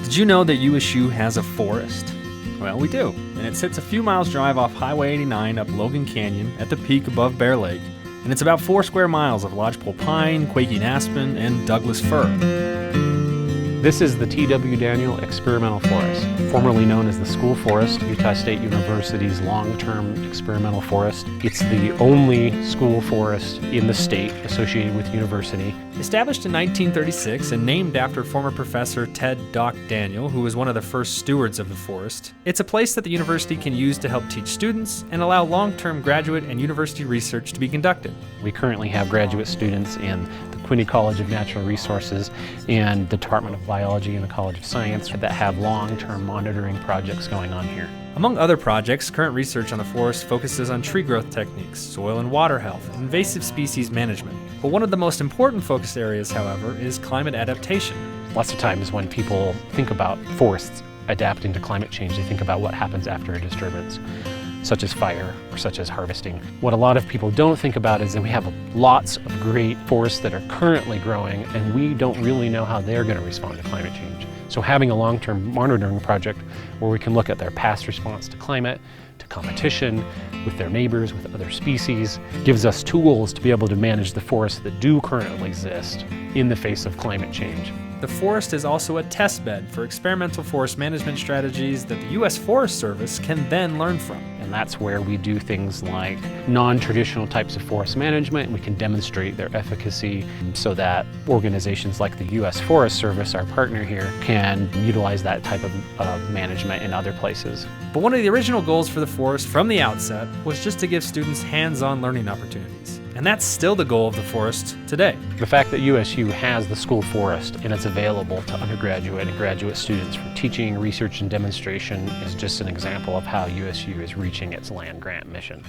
Did you know that USU has a forest? Well, we do, and it sits a few miles drive off Highway 89 up Logan Canyon at the peak above Bear Lake, and it's about 4 square miles of lodgepole pine, quaking aspen, and Douglas fir. This is the T.W. Daniel Experimental Forest, formerly known as the School Forest, Utah State University's long-term experimental forest. It's the only school forest in the state associated with the university. Established in 1936 and named after former professor Ted Doc Daniel, who was one of the first stewards of the forest, it's a place that the university can use to help teach students and allow long-term graduate and university research to be conducted. We currently have graduate students in the Quinney College of Natural Resources and the Department of Biology and the College of Science that have long-term monitoring projects going on here. Among other projects, current research on the forest focuses on tree growth techniques, soil and water health, and invasive species management. But one of the most important focus areas, however, is climate adaptation. Lots of times when people think about forests adapting to climate change, they think about what happens after a disturbance, such as fire or such as harvesting. What a lot of people don't think about is that we have lots of great forests that are currently growing, and we don't really know how they're going to respond to climate change. So having a long-term monitoring project where we can look at their past response to climate, to competition, with their neighbors, with other species, gives us tools to be able to manage the forests that do currently exist in the face of climate change. The forest is also a test bed for experimental forest management strategies that the U.S. Forest Service can then learn from. And that's where we do things like non-traditional types of forest management. We can demonstrate their efficacy so that organizations like the U.S. Forest Service, our partner here, can utilize that type of management in other places. But one of the original goals for the forest from the outset was just to give students hands-on learning opportunities. And that's still the goal of the forest today. The fact that USU has the school forest and it's available to undergraduate and graduate students for teaching, research, and demonstration is just an example of how USU is reaching its land grant mission.